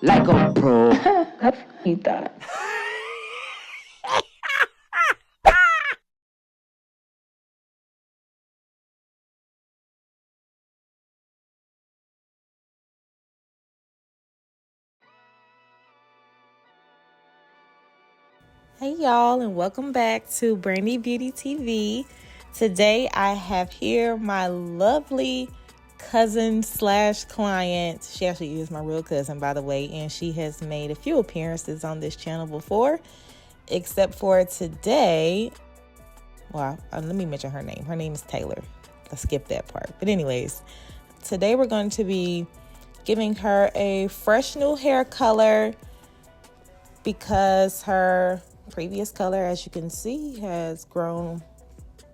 like a pro. Capita. Hey y'all, and welcome back to Brandy Beauty TV. Today I have here my lovely cousin slash client. She actually is my real cousin, by the way, and she has made a few appearances on this channel before, except for today. Well, let me mention her name. Her name is Taylor. Let's skip that part. But anyways, today we're going to be giving her a fresh new hair color because her previous color, as you can see, has grown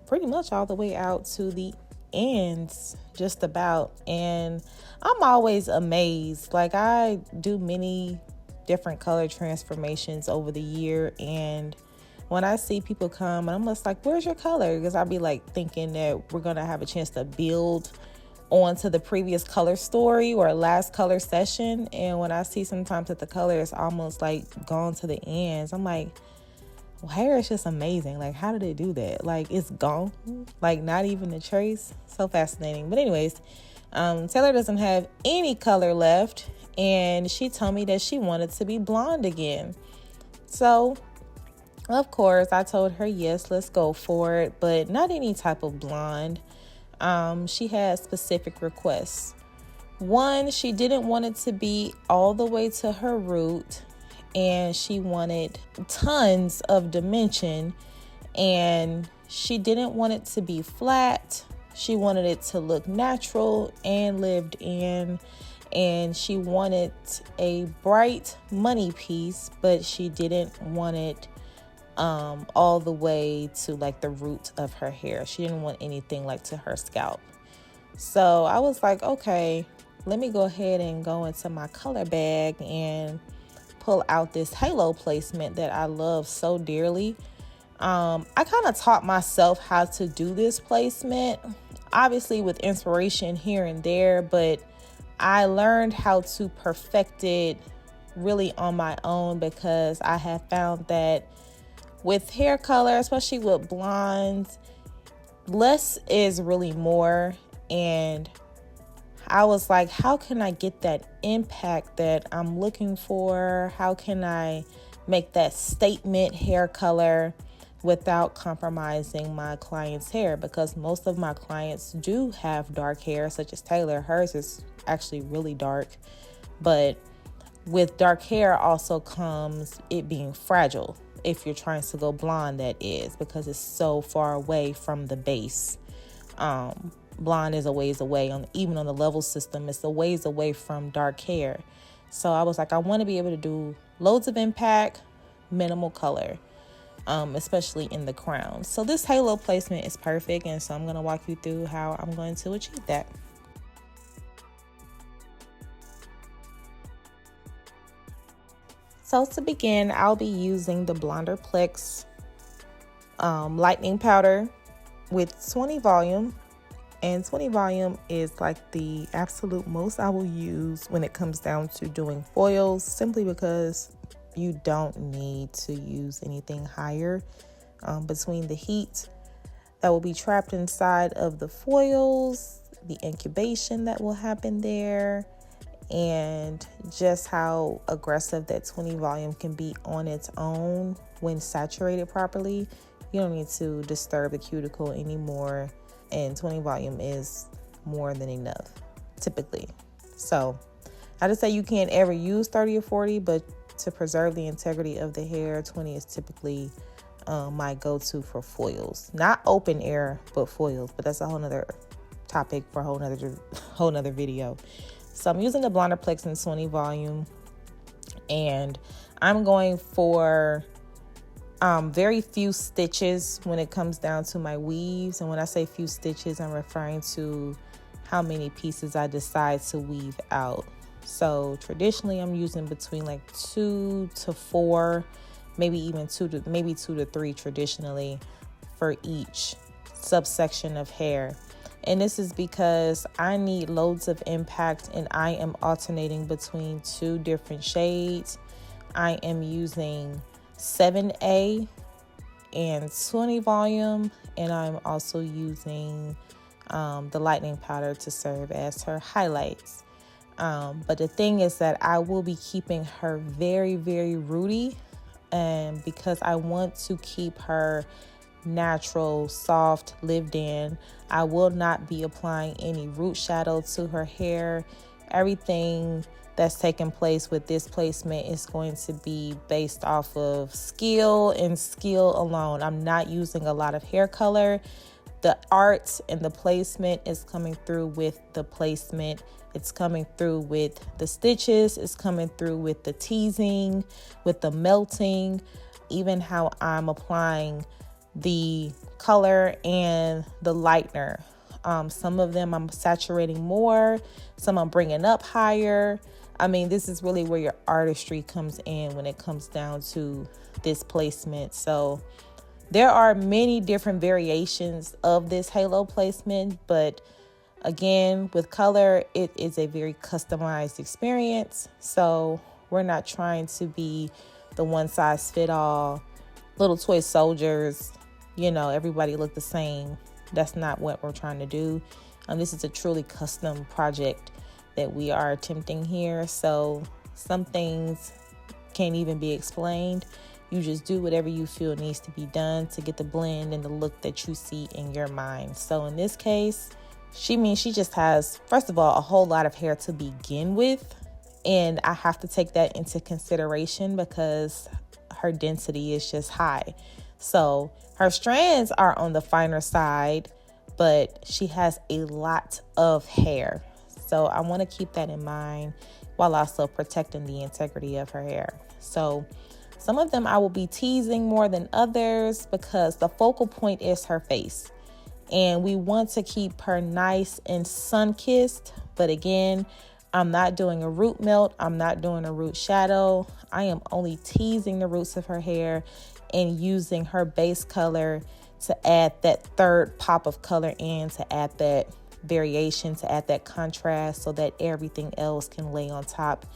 pretty much all the way out to the ends, just about. And I'm always amazed. Like, I do many different color transformations over the year, and when I see people come and I'm just like, where's your color? Because I'll be like thinking that we're gonna have a chance to build onto the previous color story or last color session, and when I see sometimes that the color is almost like gone to the ends, I'm like, well, hair is just amazing. Like, how did it do that? Like, it's gone, like not even a trace. So fascinating. But anyways, Taylor doesn't have any color left, and she told me that she wanted to be blonde again. So of course I told her, yes, let's go for it, but not any type of blonde. She had specific requests. One, she didn't want it to be all the way to her root, and she wanted tons of dimension, and she didn't want it to be flat. She wanted it to look natural and lived in, and she wanted a bright money piece, but she didn't want it all the way to like the root of her hair. She didn't want anything like to her scalp. So I was like, okay, let me go ahead and go into my color bag and pull out this halo placement that I love so dearly. I kind of taught myself how to do this placement, obviously with inspiration here and there, but I learned how to perfect it really on my own, because I have found that with hair color, especially with blondes, less is really more. And I was like, how can I get that impact that I'm looking for? How can I make that statement hair color without compromising my client's hair? Because most of my clients do have dark hair, such as Taylor. Hers is actually really dark. But with dark hair also comes it being fragile. If you're trying to go blonde, that is, because it's so far away from the base. Blonde is a ways away, even on the level system, it's a ways away from dark hair. So I was like, I want to be able to do loads of impact, minimal color, especially in the crown. So this halo placement is perfect, and so I'm going to walk you through how I'm going to achieve that. So to begin, I'll be using the Blonder Plex lightening powder with 20 volume. And 20 volume is like the absolute most I will use when it comes down to doing foils, simply because you don't need to use anything higher. Between the heat that will be trapped inside of the foils, the incubation that will happen there, and just how aggressive that 20 volume can be on its own when saturated properly. You don't need to disturb the cuticle anymore, and 20 volume is more than enough typically. So I just say you can't ever use 30 or 40, but to preserve the integrity of the hair, 20 is typically my go-to for foils. Not open air, but foils, but that's a whole nother topic for a whole nother video. So I'm using the Blonder Plex in 20 volume, and I'm going for very few stitches when it comes down to my weaves. And when I say few stitches, I'm referring to how many pieces I decide to weave out. So traditionally I'm using between like 2 to 4, maybe even 2 to 3 traditionally for each subsection of hair. And this is because I need loads of impact, and I am alternating between 2 different shades. I am using 7A and 20 volume, and I'm also using the lightening powder to serve as her highlights. But the thing is that I will be keeping her very, very rooty, and because I want to keep her natural, soft, lived in, I will not be applying any root shadow to her hair. Everything that's taking place with this placement is going to be based off of skill and skill alone. I'm not using a lot of hair color. The art and the placement is coming through with the placement. It's coming through with the stitches. It's coming through with the teasing, with the melting, even how I'm applying the color and the lightener. Some of them I'm saturating more, some I'm bringing up higher. I mean, this is really where your artistry comes in when it comes down to this placement. So there are many different variations of this halo placement, but again, with color, it is a very customized experience. So we're not trying to be the one size fit all little toy soldiers, everybody look the same. That's not what we're trying to do. This is a truly custom project that we are attempting here. So some things can't even be explained. You just do whatever you feel needs to be done to get the blend and the look that you see in your mind. So in this case, she just has, first of all, a whole lot of hair to begin with. And I have to take that into consideration because her density is just high. So her strands are on the finer side, but she has a lot of hair. So I want to keep that in mind while also protecting the integrity of her hair. So some of them I will be teasing more than others because the focal point is her face. And we want to keep her nice and sun-kissed. But again, I'm not doing a root melt. I'm not doing a root shadow. I am only teasing the roots of her hair and using her base color to add that third pop of color in, to add that variation, to add that contrast so that everything else can lay on top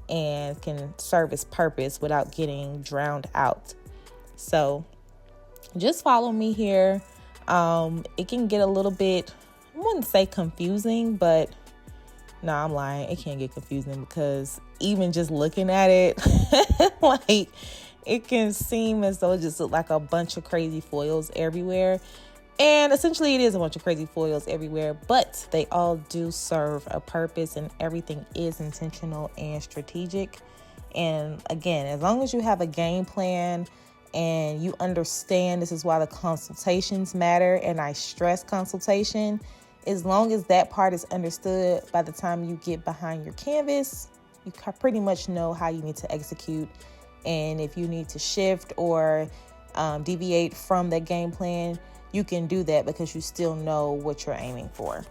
and can serve its purpose without getting drowned out. So just follow me here. It can get a little bit, I wouldn't say confusing, but no, I'm lying. It can't get confusing because even just looking at it, like it can seem as though it just look like a bunch of crazy foils everywhere. And essentially it is a bunch of crazy foils everywhere, but they all do serve a purpose and everything is intentional and strategic. And again, as long as you have a game plan and you understand this is why the consultations matter, and I stress consultation, as long as that part is understood, by the time you get behind your canvas, you pretty much know how you need to execute. And if you need to shift or deviate from that game plan, you can do that because you still know what you're aiming for.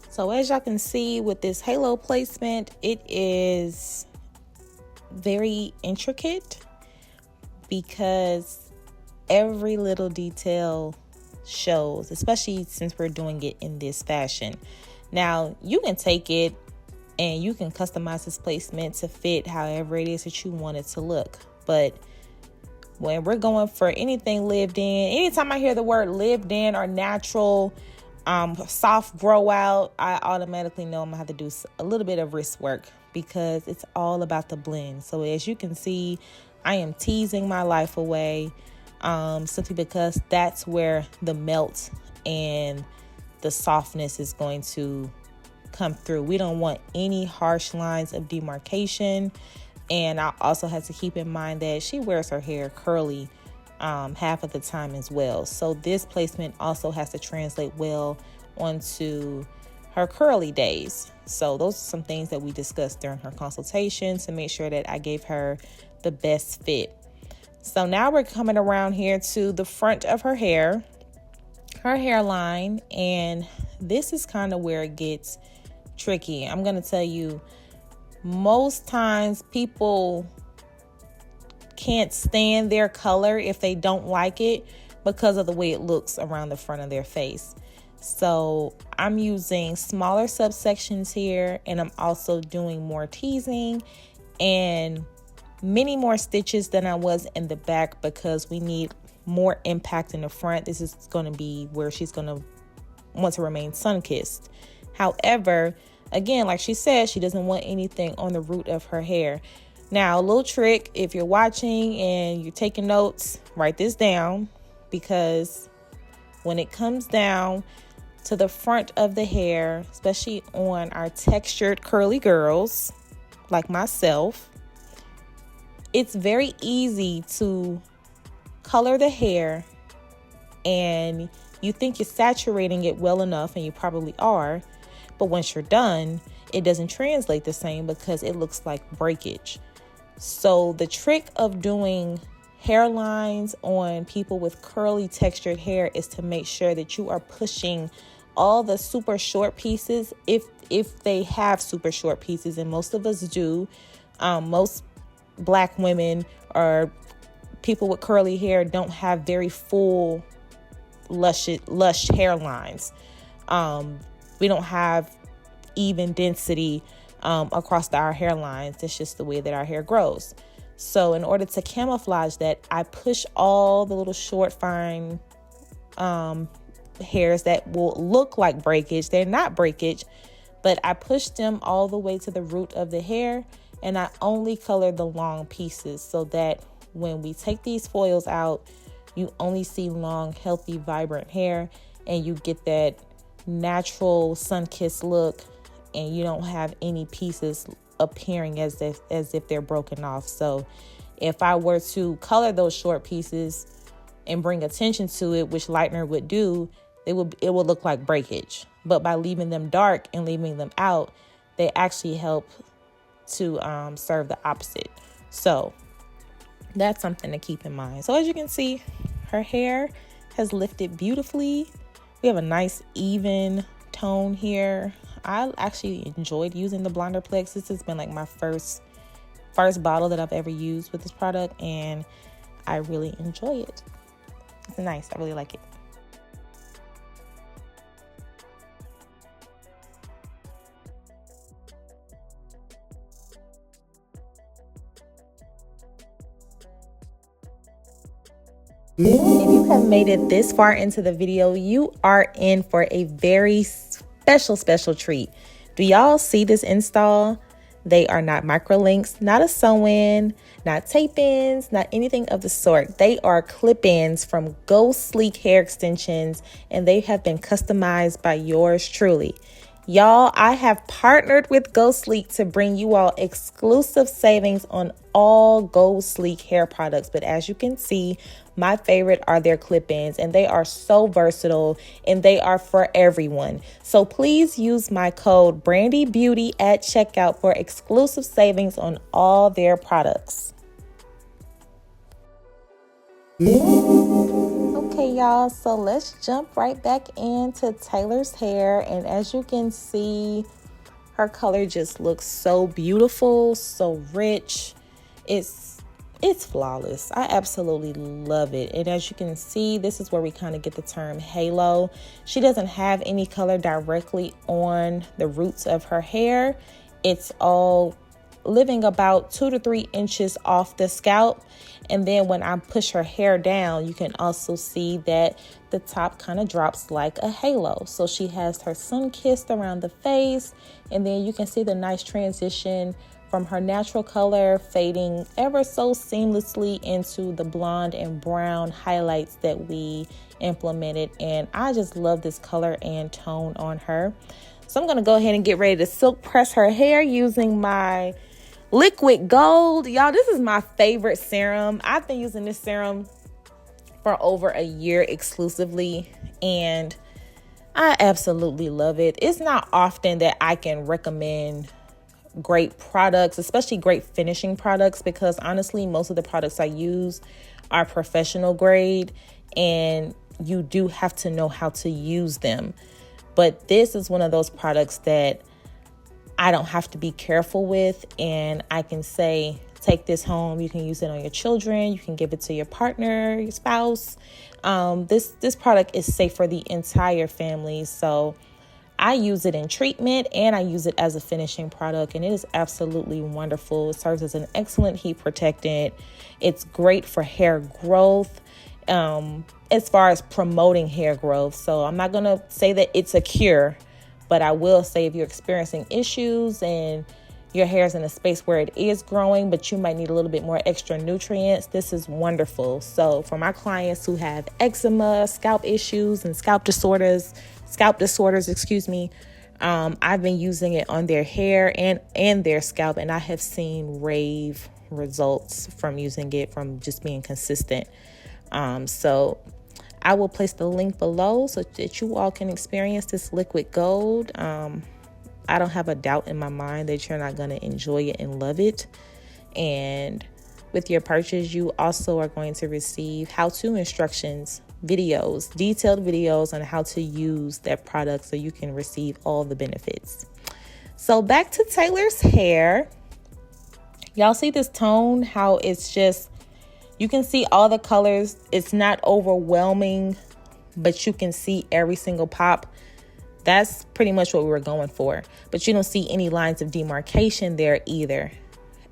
So as y'all can see with this halo placement, it is very intricate because every little detail shows, especially since we're doing it in this fashion. Now, you can take it and you can customize this placement to fit however it is that you want it to look. But when we're going for anything lived in, anytime I hear the word lived in or natural, soft grow out, I automatically know I'm gonna have to do a little bit of wrist work because it's all about the blend. So as you can see, I am teasing my life away, simply because that's where the melt and the softness is going to come through. We don't want any harsh lines of demarcation. And I also have to keep in mind that she wears her hair curly half of the time as well. So this placement also has to translate well onto her curly days. So those are some things that we discussed during her consultation to make sure that I gave her the best fit. So now we're coming around here to the front of her hair, her hairline, and this is kind of where it gets tricky. I'm going to tell you, most times people can't stand their color if they don't like it because of the way it looks around the front of their face. So I'm using smaller subsections here, and I'm also doing more teasing and many more stitches than I was in the back because we need more impact in the front. This is going to be where she's going to want to remain sun-kissed. However, again, like she said, she doesn't want anything on the root of her hair. Now, a little trick, if you're watching and you're taking notes, write this down, because when it comes down to the front of the hair, especially on our textured curly girls like myself, it's very easy to color the hair and you think you're saturating it well enough, and you probably are, but once you're done, it doesn't translate the same because it looks like breakage. So the trick of doing hairlines on people with curly textured hair is to make sure that you are pushing all the super short pieces, if they have super short pieces, and most of us do. Most Black women or people with curly hair don't have very full lush hairlines. We don't have even density across our hairlines. It's just the way that our hair grows. So in order to camouflage that, I push all the little short, fine hairs that will look like breakage. They're not breakage, but I push them all the way to the root of the hair, and I only color the long pieces so that when we take these foils out, you only see long, healthy, vibrant hair, and you get that natural sun-kissed look, and you don't have any pieces appearing as if they're broken off. So if I were to color those short pieces and bring attention to it, which lightener would do, it would look like breakage. But by leaving them dark and leaving them out, they actually help to serve the opposite. So that's something to keep in mind. So as you can see, her hair has lifted beautifully. We have a nice even tone here. I actually enjoyed using the Blonder Plex. This has been like my first bottle that I've ever used with this product, and I really enjoy it. It's nice. I really like it. If you have made it this far into the video, you are in for a very special treat. Do y'all see this install? They are not micro links, not a sew-in, not tape-ins, not anything of the sort. They are clip-ins from Go Sleek Hair Extensions, and they have been customized by yours truly. Y'all, I have partnered with Go Sleek to bring you all exclusive savings on all Go Sleek hair products. But as you can see, my favorite are their clip-ins, and they are so versatile, and they are for everyone. So please use my code BrandyBeauty at checkout for exclusive savings on all their products. Okay, y'all, so let's jump right back into Taylor's hair. And as you can see, her color just looks so beautiful, so rich. It's flawless. I absolutely love it. And as you can see, this is where we kind of get the term halo. She doesn't have any color directly on the roots of her hair. It's all living about 2 to 3 inches off the scalp. And then when I push her hair down, you can also see that the top kind of drops like a halo. So she has her sun kissed around the face, and then you can see the nice transition from her natural color fading ever so seamlessly into the blonde and brown highlights that we implemented. And I just love this color and tone on her. So I'm going to go ahead and get ready to silk press her hair using my liquid gold. Y'all, this is my favorite serum. I've been using this serum for over a year exclusively, and I absolutely love it. It's not often that I can recommend great products, especially great finishing products, because honestly, most of the products I use are professional grade, and you do have to know how to use them. But this is one of those products that I don't have to be careful with, and I can say, take this home. You can use it on your children. You can give it to your partner, your spouse. This product is safe for the entire family. So I use it in treatment and I use it as a finishing product, and it is absolutely wonderful. It serves as an excellent heat protectant. It's great for hair growth, as far as promoting hair growth. So I'm not going to say that it's a cure, but I will say if you're experiencing issues and your hair is in a space where it is growing, but you might need a little bit more extra nutrients, this is wonderful. So for my clients who have eczema, scalp issues, and scalp disorders, I've been using it on their hair and their scalp, and I have seen rave results from using it, from just being consistent. So I will place the link below so that you all can experience this liquid gold. I don't have a doubt in my mind that you're not going to enjoy it and love it. And with your purchase, you also are going to receive how-to instructions, videos, detailed videos on how to use that product so you can receive all the benefits. So back to Taylor's hair. Y'all see this tone, how it's just, you can see all the colors. It's not overwhelming, but you can see every single pop. That's pretty much what we were going for. But you don't see any lines of demarcation there either.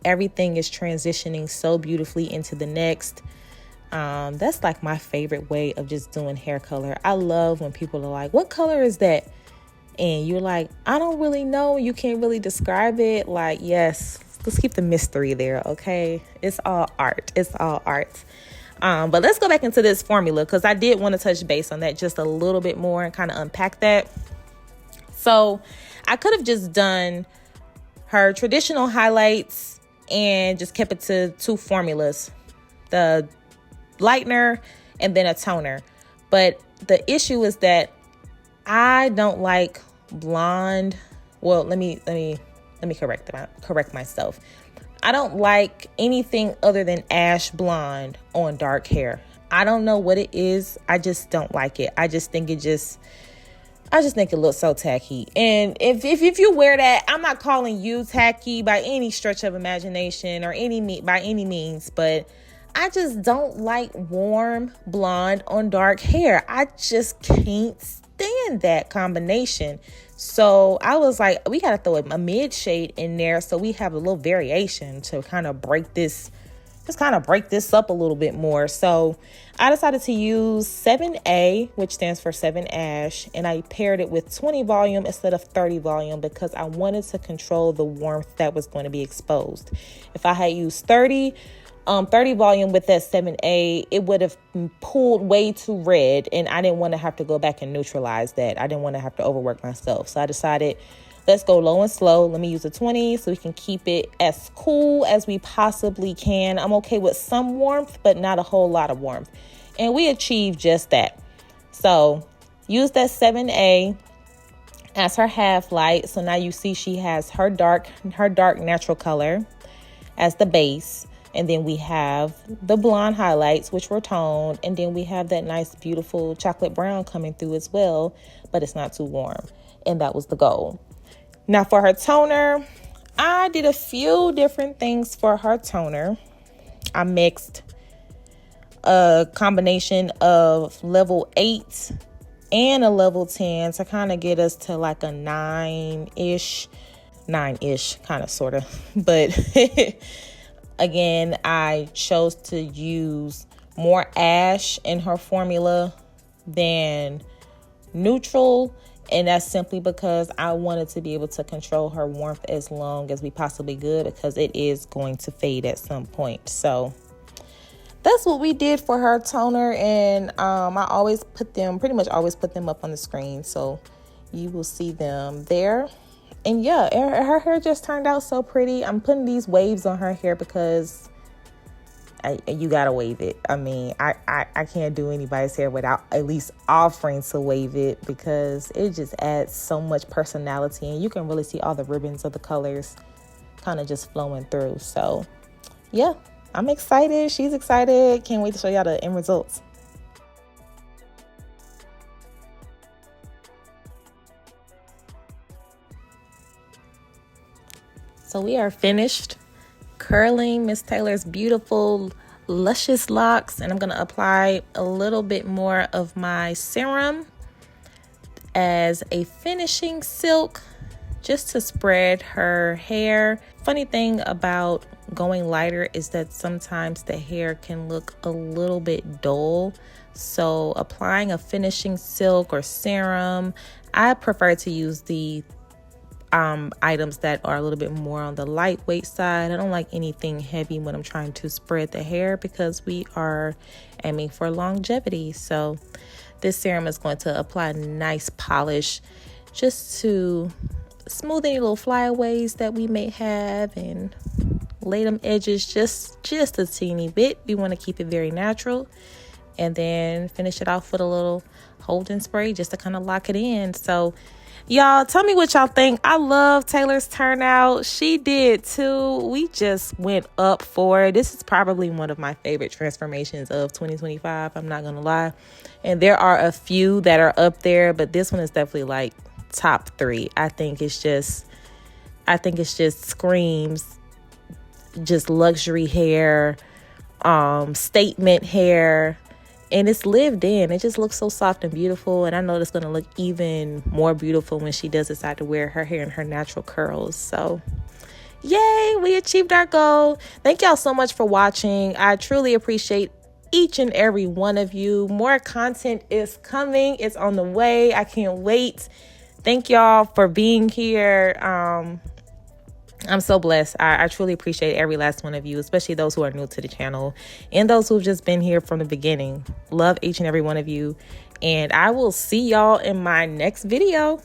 Everything is transitioning so beautifully into the next. That's like my favorite way of just doing hair color. I love when people are like, what color is that? And you're like, I don't really know. You can't really describe it. Like, yes, let's keep the mystery there, okay? It's all art. It's all art. But let's go back into this formula, because I did want to touch base on that just a little bit more and kind of unpack that. So I could have just done her traditional highlights and just kept it to 2 formulas, the lightener and then a toner. But the issue is that I don't like blonde. Well, let me correct myself. I don't like anything other than ash blonde on dark hair. I don't know what it is. I just don't like it. I just think it looks so tacky. And if you wear that, I'm not calling you tacky by any stretch of imagination or by any means, but I just don't like warm blonde on dark hair. I just can't stand that combination. So I was like, we got to throw a mid shade in there so we have a little variation to kind of break this up a little bit more. So I decided to use 7A, which stands for 7 Ash, and I paired it with 20 volume instead of 30 volume because I wanted to control the warmth that was going to be exposed. If I had used 30 volume with that 7A, it would have pulled way too red, and I didn't want to have to go back and neutralize that. I didn't want to have to overwork myself. So I decided, let's go low and slow. Let me use a 20 so we can keep it as cool as we possibly can. I'm okay with some warmth, but not a whole lot of warmth. And we achieved just that. So use that 7A as her half light. So now you see she has her dark natural color as the base. And then we have the blonde highlights, which were toned. And then we have that nice, beautiful chocolate brown coming through as well, but it's not too warm. And that was the goal. Now for her toner, I did a few different things for her toner. I mixed a combination of level 8 and a level 10 to kind of get us to like a 9-ish, kind of, sort of. But again, I chose to use more ash in her formula than neutral. And that's simply because I wanted to be able to control her warmth as long as we possibly could, because it is going to fade at some point. So that's what we did for her toner. And I pretty much always put them up on the screen, so you will see them there. And yeah, her hair just turned out so pretty. I'm putting these waves on her hair because you gotta wave it. I mean, I can't do anybody's hair without at least offering to wave it, because it just adds so much personality, and you can really see all the ribbons of the colors kind of just flowing through. So yeah, I'm excited. She's excited. Can't wait to show y'all the end results. So we are finished curling Miss Taylor's beautiful luscious locks, and I'm going to apply a little bit more of my serum as a finishing silk just to spread her hair. Funny thing about going lighter is that sometimes the hair can look a little bit dull. So applying a finishing silk or serum, I prefer to use the items that are a little bit more on the lightweight side. I don't like anything heavy when I'm trying to spread the hair because we are aiming for longevity. So this serum is going to apply nice polish just to smooth any little flyaways that we may have and lay them edges just a teeny bit. We want to keep it very natural, and then finish it off with a little holding spray just to kind of lock it in. So y'all, tell me what y'all think. I love Taylor's turnout. She did too. We just went up for it. This is probably one of my favorite transformations of 2025. I'm not gonna lie. And there are a few that are up there, but this one is definitely like top 3. I think it's just screams just luxury hair, statement hair. And it's lived in. It just looks so soft and beautiful. And I know it's going to look even more beautiful when she does decide to wear her hair in her natural curls. So, yay, we achieved our goal. Thank y'all so much for watching. I truly appreciate each and every one of you. More content is coming. It's on the way. I can't wait. Thank y'all for being here. I'm so blessed. I truly appreciate every last one of you, especially those who are new to the channel and those who've just been here from the beginning. Love each and every one of you. And I will see y'all in my next video.